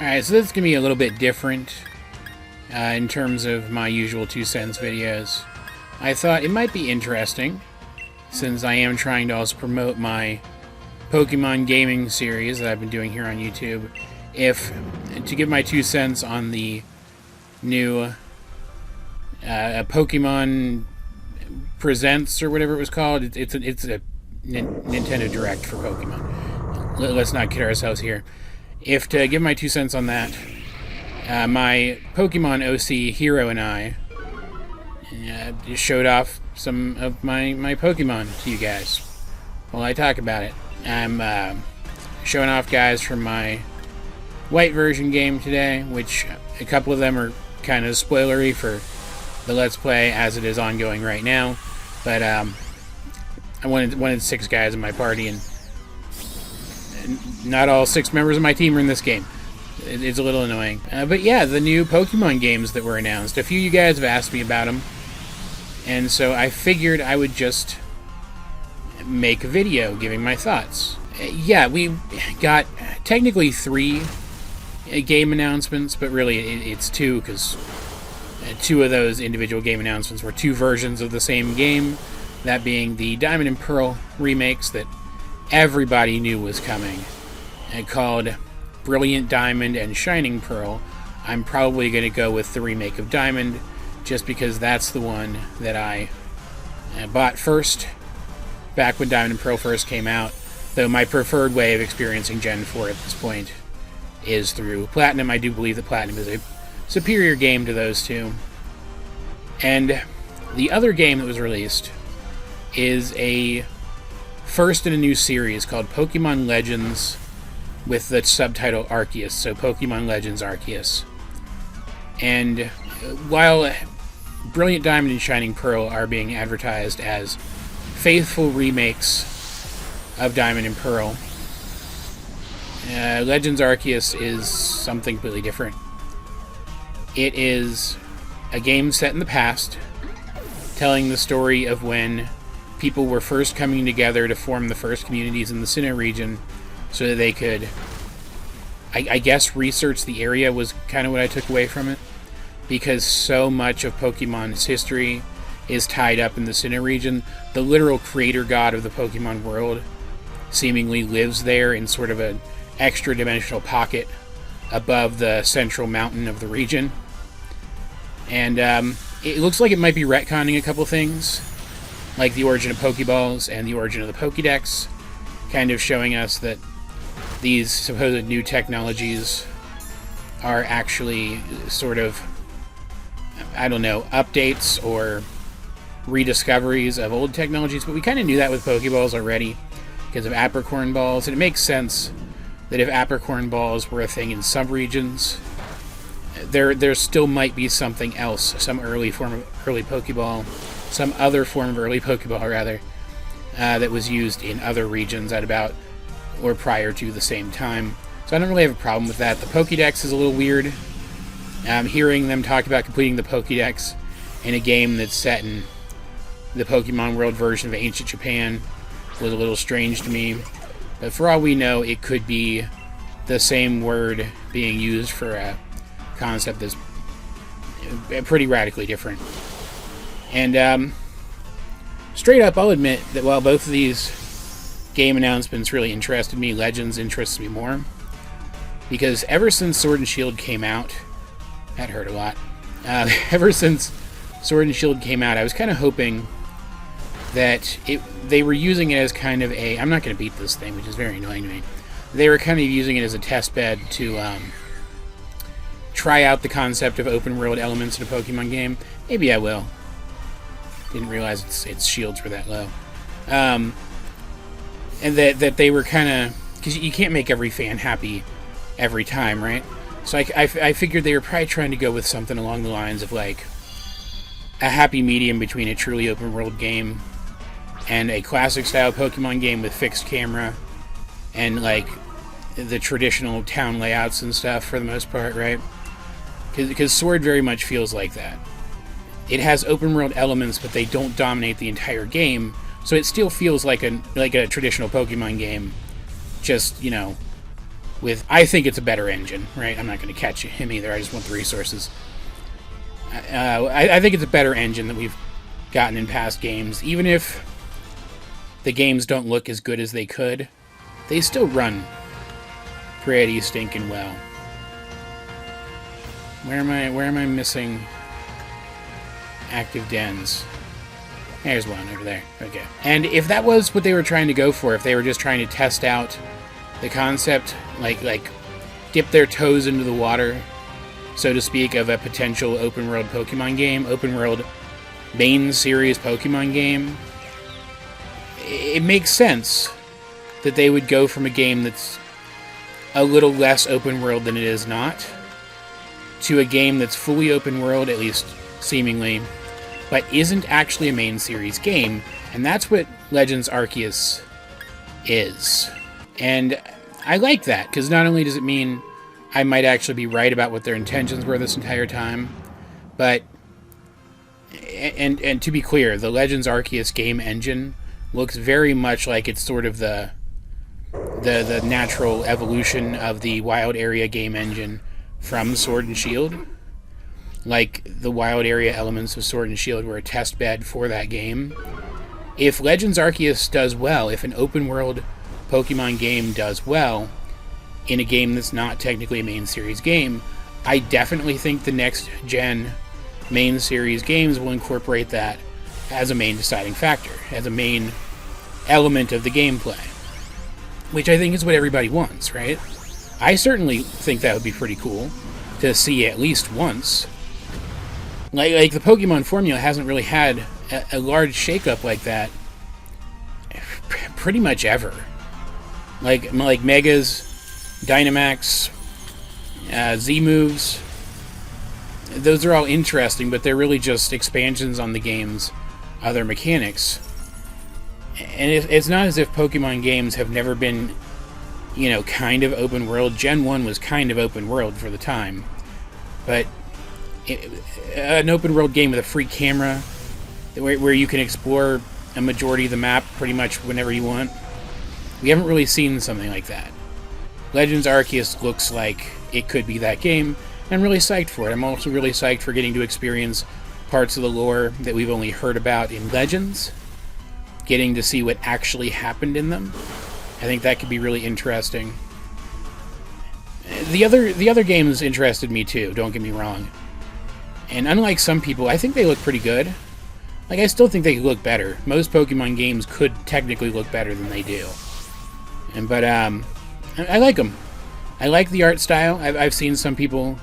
Alright, so this is going to be a little bit different in terms of my usual 2 cents videos. I thought it might be interesting, since I am trying to also promote my Pokemon gaming series that I've been doing here on YouTube, to give my 2 cents on the new Pokemon Presents, or whatever it was called. It's a Nintendo Direct for Pokemon. Let's not kid ourselves here. To give my 2 cents on that, my Pokemon OC hero and I showed off some of my Pokemon to you guys while I talk about it. I'm showing off guys from my white version game today, which a couple of them are kind of spoilery for the Let's Play as it is ongoing right now. But I wanted 6 guys in my party, and not all 6 members of my team are in this game. It's a little annoying. But yeah, the new Pokemon games that were announced. A few of you guys have asked me about them, and so I figured I would just make a video giving my thoughts. Yeah, we got technically 3 game announcements, but really it's 2, because 2 of those individual game announcements were 2 versions of the same game, that being the Diamond and Pearl remakes that everybody knew was coming, called Brilliant Diamond and Shining Pearl. I'm probably going to go with the remake of Diamond, just because that's the one that I bought first, back when Diamond and Pearl first came out, though my preferred way of experiencing Gen 4 at this point is through Platinum. I do believe that Platinum is a superior game to those 2. And the other game that was released is a first in a new series called Pokemon Legends, with the subtitle Arceus, so Pokemon Legends Arceus. And while Brilliant Diamond and Shining Pearl are being advertised as faithful remakes of Diamond and Pearl, Legends Arceus is something completely different. It is a game set in the past, telling the story of when people were first coming together to form the first communities in the Sinnoh region, so that they could, I guess, research the area was kind of what I took away from it, because so much of Pokemon's history is tied up in the Sinnoh region. The literal creator god of the Pokemon world seemingly lives there in sort of an extra-dimensional pocket above the central mountain of the region. And it looks like it might be retconning a couple things, like the origin of Pokeballs and the origin of the Pokédex, kind of showing us that these supposed new technologies are actually sort of, I don't know, updates or rediscoveries of old technologies. But we kind of knew that with Pokeballs already because of Apricorn Balls, and it makes sense that if Apricorn Balls were a thing in some regions, there still might be something else, some early form of early Pokeball, some other form of early Pokeball, rather, that was used in other regions at about or prior to the same time. So I don't really have a problem with that. The Pokédex is a little weird. Hearing them talk about completing the Pokédex in a game that's set in the Pokemon World version of ancient Japan was a little strange to me. But for all we know, it could be the same word being used for a concept that's pretty radically different. And straight up, I'll admit that while both of these game announcements really interested me, Legends interests me more, because ever since Sword and Shield came out, that hurt a lot. Ever since Sword and Shield came out, I was kind of hoping that they were using it as kind of a, I'm not going to beat this thing, which is very annoying to me. They were kind of using it as a test bed to try out the concept of open world elements in a Pokemon game. Maybe I will. Didn't realize its shields were that low. And that they were kind of, because you can't make every fan happy every time, right? So I figured they were probably trying to go with something along the lines of like a happy medium between a truly open world game and a classic style Pokemon game with fixed camera and like the traditional town layouts and stuff for the most part, right? Because Sword very much feels like that. It has open world elements, but they don't dominate the entire game, so it still feels like a traditional Pokemon game, just, you know, I think it's a better engine, right? I'm not going to catch him either. I just want the resources. I think it's a better engine than we've gotten in past games. Even if the games don't look as good as they could, they still run pretty stinking well. Where am I missing active dens? There's one over there. Okay. And if that was what they were trying to go for, if they were just trying to test out the concept, like dip their toes into the water, so to speak, of a potential open world Pokemon game, open world main series Pokemon game, it makes sense that they would go from a game that's a little less open world than it is not, to a game that's fully open world, at least seemingly, but isn't actually a main series game, and that's what Legends Arceus is. And I like that, because not only does it mean I might actually be right about what their intentions were this entire time, but, and to be clear, the Legends Arceus game engine looks very much like it's sort of the natural evolution of the Wild Area game engine from Sword and Shield. Like, the Wild Area elements of Sword and Shield were a test bed for that game. If Legends Arceus does well, if an open world Pokemon game does well in a game that's not technically a main series game, I definitely think the next gen main series games will incorporate that as a main deciding factor, as a main element of the gameplay, which I think is what everybody wants, right? I certainly think that would be pretty cool to see at least once. Like the Pokemon formula hasn't really had a large shakeup like that pretty much ever. Like Megas, Dynamax, Z-moves, those are all interesting, but they're really just expansions on the game's other mechanics. And it's not as if Pokemon games have never been, kind of open world. Gen 1 was kind of open world for the time. But an open world game with a free camera where you can explore a majority of the map pretty much whenever you want, we haven't really seen something like that. Legends Arceus looks like it could be that game, and I'm really psyched for it. I'm also really psyched for getting to experience parts of the lore that we've only heard about in Legends, getting to see what actually happened in them. I think that could be really interesting. The other games interested me too, don't get me wrong. And unlike some people, I think they look pretty good. Like, I still think they could look better. Most Pokemon games could technically look better than they do. But I like them. I like the art style. I've seen some people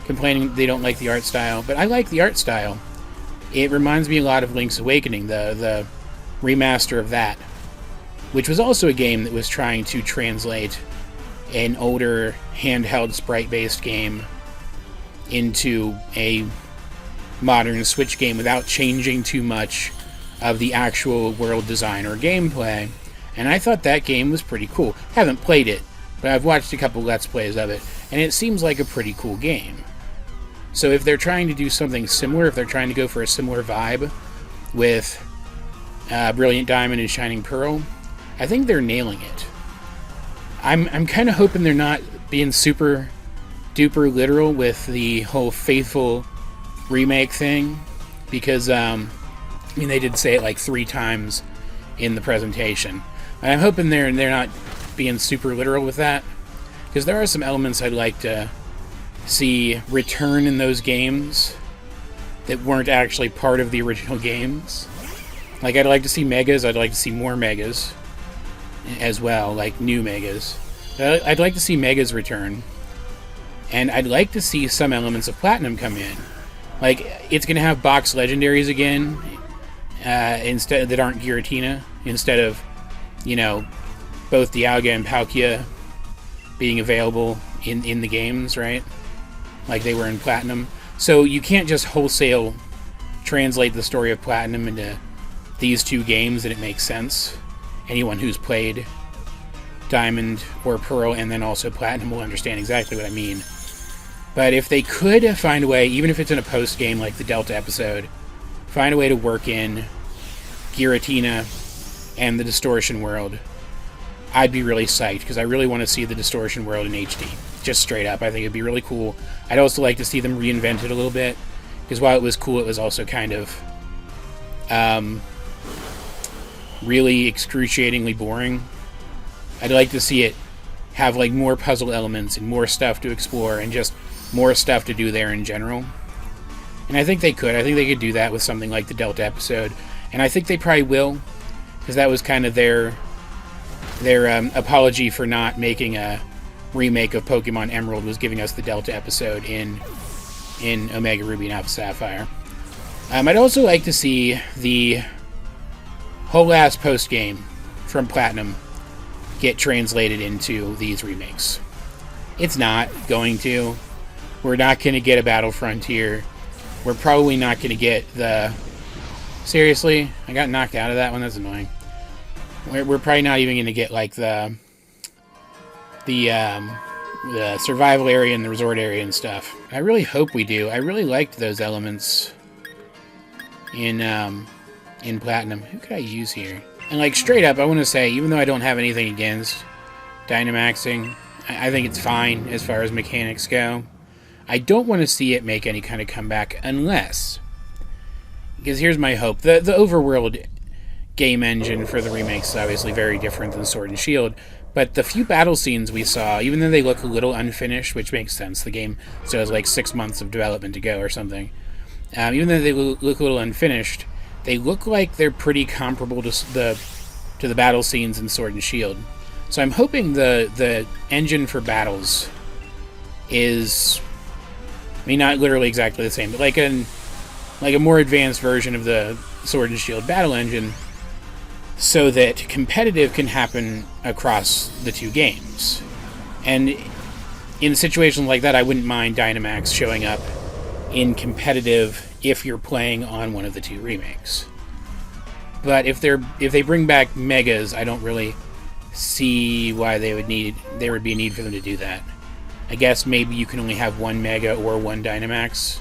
complaining they don't like the art style, but I like the art style. It reminds me a lot of Link's Awakening, the remaster of that, which was also a game that was trying to translate an older handheld sprite-based game into a modern Switch game without changing too much of the actual world design or gameplay. And I thought that game was pretty cool. Haven't played it, but I've watched a couple Let's Plays of it, and it seems like a pretty cool game. So if they're trying to do something similar, if they're trying to go for a similar vibe with Brilliant Diamond and Shining Pearl, I think they're nailing it. I'm kind of hoping they're not being super duper literal with the whole faithful remake thing, because they did say it like 3 times in the presentation. I'm hoping they're not being super literal with that, because there are some elements I'd like to see return in those games that weren't actually part of the original games. Like, I'd like to see Megas. I'd like to see more Megas as well, like new Megas. I'd like to see Megas return, and I'd like to see some elements of Platinum come in. Like, it's going to have box legendaries again, instead that aren't Giratina, instead of, both Dialga and Palkia being available in the games, right? Like they were in Platinum. So you can't just wholesale translate the story of Platinum into these 2 games and it makes sense. Anyone who's played Diamond or Pearl and then also Platinum will understand exactly what I mean. But if they could find a way, even if it's in a post-game like the Delta episode, find a way to work in Giratina and the Distortion world, I'd be really psyched, because I really want to see the Distortion world in HD. Just straight up. I think it'd be really cool. I'd also like to see them reinvent it a little bit, because while it was cool, it was also kind of really excruciatingly boring. I'd like to see it have like more puzzle elements and more stuff to explore and just more stuff to do there in general. And I think they could. I think they could do that with something like the Delta episode. And I think they probably will, because that was kind of their apology for not making a remake of Pokemon Emerald, was giving us the Delta episode in Omega Ruby and Alpha Sapphire. I'd also like to see the whole last post-game from Platinum get translated into these remakes. It's not going to. We're not going to get a Battle Frontier. We're probably not going to get the... Seriously? I got knocked out of that one? That's annoying. We're probably not even going to get, like, the survival area and the resort area and stuff. I really hope we do. I really liked those elements in Platinum. Who could I use here? And, like, straight up, I want to say, even though I don't have anything against Dynamaxing, I think it's fine as far as mechanics go. I don't want to see it make any kind of comeback unless... Because here's my hope. The overworld game engine for the remakes is obviously very different than Sword and Shield, but the few battle scenes we saw, even though they look a little unfinished, which makes sense, the game still has like 6 months of development to go or something, even though they look a little unfinished, they look like they're pretty comparable to the battle scenes in Sword and Shield. So I'm hoping the engine for battles is, I mean, not literally exactly the same, but like a more advanced version of the Sword and Shield battle engine, so that competitive can happen across the two games. And in situations like that, I wouldn't mind Dynamax showing up in competitive if you're playing on one of the two remakes. But if they bring back Megas, I don't really see why there would be a need for them to do that. I guess maybe you can only have one Mega or one Dynamax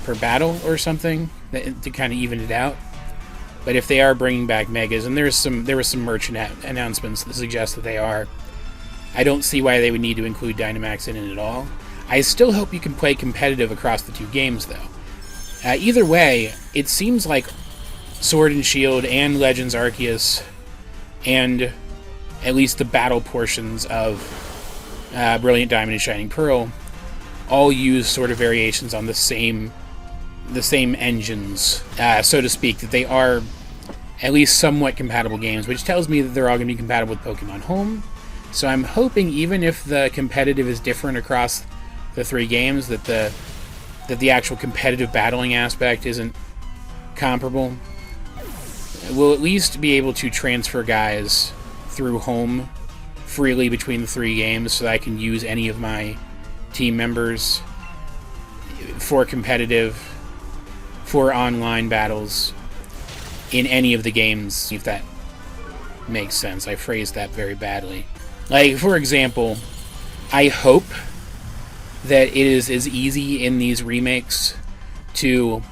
per battle or something to kind of even it out. But if they are bringing back Megas, and there was some merch announcements that suggest that they are, I don't see why they would need to include Dynamax in it at all. I still hope you can play competitive across the two games, though. Either way, it seems like Sword and Shield and Legends Arceus, and at least the battle portions of Brilliant Diamond and Shining Pearl, all use sort of variations on the same engines, so to speak, that they are at least somewhat compatible games, which tells me that they're all going to be compatible with Pokemon Home. So I'm hoping, even if the competitive is different across the three games, that the actual competitive battling aspect isn't comparable. We'll at least be able to transfer guys through Home freely between the three games, so that I can use any of my team members for competitive, for online battles in any of the games, if that makes sense. I phrased that very badly. Like, for example, I hope that it is as easy in these remakes to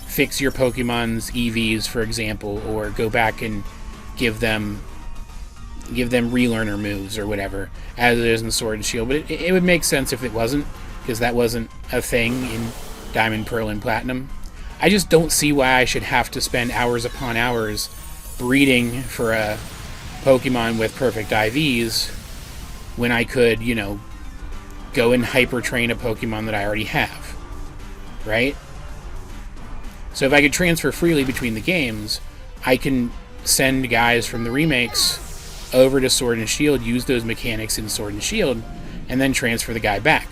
fix your Pokemon's EVs, for example, or go back and give them relearner moves or whatever, as it is in Sword and Shield. But it would make sense if it wasn't, because that wasn't a thing in Diamond, Pearl, and Platinum. I just don't see why I should have to spend hours upon hours breeding for a Pokemon with perfect IVs when I could, go and hyper train a Pokemon that I already have, right? So if I could transfer freely between the games, I can send guys from the remakes over to Sword and Shield, use those mechanics in Sword and Shield, and then transfer the guy back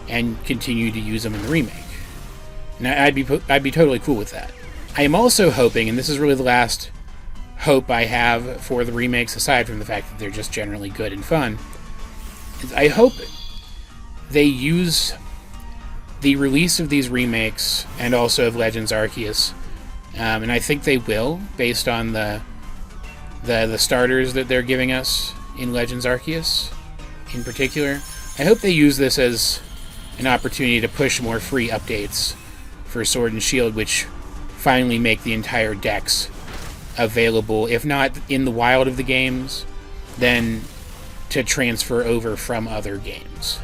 and continue to use them in the remake. And I'd be totally cool with that. I am also hoping, and this is really the last hope I have for the remakes, aside from the fact that they're just generally good and fun, is I hope they use the release of these remakes and also of Legends Arceus, and I think they will, based on the starters that they're giving us in Legends Arceus in particular. I hope they use this as an opportunity to push more free updates for Sword and Shield, which finally make the entire decks available, if not in the wild of the games, than to transfer over from other games,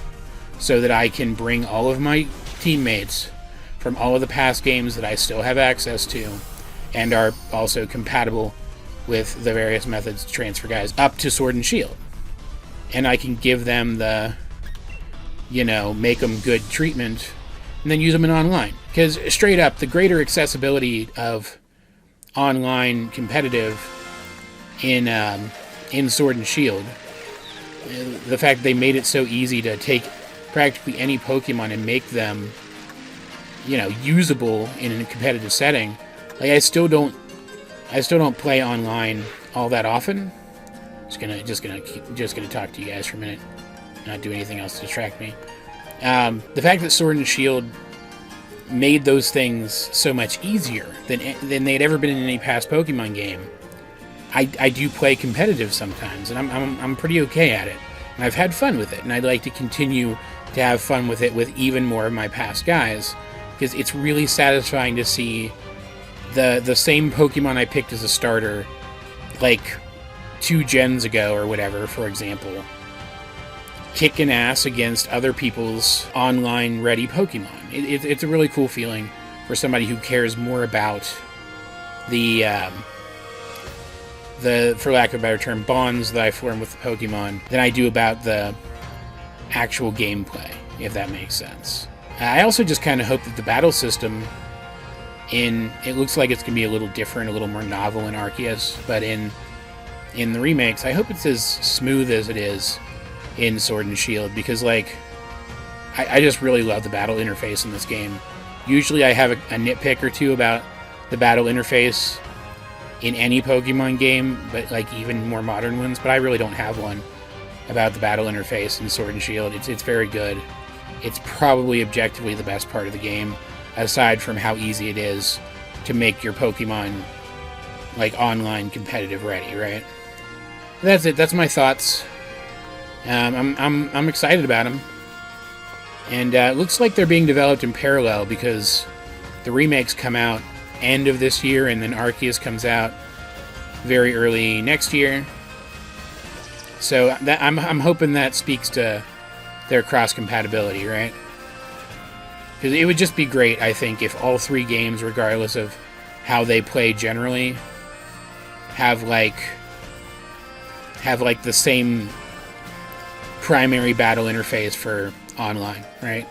so that I can bring all of my teammates from all of the past games that I still have access to and are also compatible with the various methods to transfer guys up to Sword and Shield. And I can give them the, make them good treatment and then use them in online. Because straight up, the greater accessibility of online competitive in Sword and Shield, the fact that they made it so easy to take practically any Pokemon and make them, usable in a competitive setting. Like, I still don't play online all that often. Just gonna talk to you guys for a minute, not do anything else to distract me. The fact that Sword and Shield made those things so much easier than they'd ever been in any past Pokemon game. I do play competitive sometimes, and I'm pretty okay at it, and I've had fun with it, and I'd like to continue to have fun with it with even more of my past guys, because it's really satisfying to see the same Pokemon I picked as a starter, like 2 gens ago or whatever, for example, kicking ass against other people's online ready Pokemon. It's a really cool feeling for somebody who cares more about the, for lack of a better term, bonds that I form with the Pokemon than I do about the actual gameplay, if that makes sense. I also just kind of hope that the battle system it looks like it's going to be a little different, a little more novel in Arceus, but in the remakes, I hope it's as smooth as it is in Sword and Shield, because, I just really love the battle interface in this game. Usually I have a nitpick or two about the battle interface in any Pokemon game, but, even more modern ones, but I really don't have one about the battle interface in Sword and Shield. It's very good. It's probably objectively the best part of the game, aside from how easy it is to make your Pokemon online competitive ready, right? That's it. That's my thoughts. I'm excited about them, and it looks like they're being developed in parallel, because the remakes come out end of this year, and then Arceus comes out very early next year. So I'm hoping that speaks to their cross compatibility, right? Because it would just be great, I think, if all 3 games, regardless of how they play generally, have the same primary battle interface for online, right?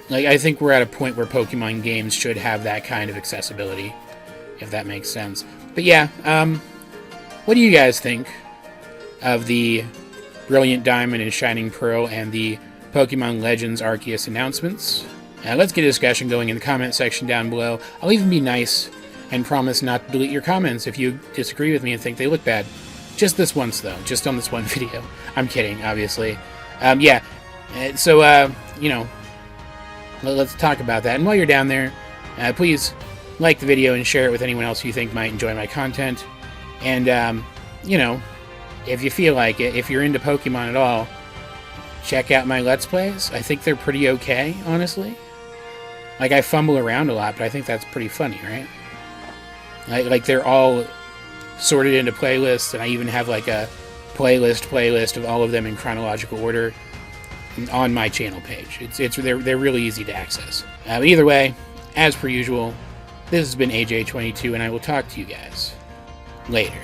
I think we're at a point where Pokemon games should have that kind of accessibility, if that makes sense. But yeah, what do you guys think of the Brilliant Diamond and Shining Pearl and the Pokemon Legends Arceus announcements? Let's get a discussion going in the comment section down below. I'll even be nice and promise not to delete your comments if you disagree with me and think they look bad. Just this once, though. Just on this one video. I'm kidding, obviously. Yeah. So, let's talk about that. And while you're down there, please like the video and share it with anyone else you think might enjoy my content. And, if you feel like it, if you're into Pokemon at all, check out my Let's Plays. I think they're pretty okay, honestly. I fumble around a lot, but I think that's pretty funny, right? They're all sorted into playlists, and I even have, a playlist of all of them in chronological order on my channel page. They're really easy to access. But either way, as per usual, this has been AJ22, and I will talk to you guys later.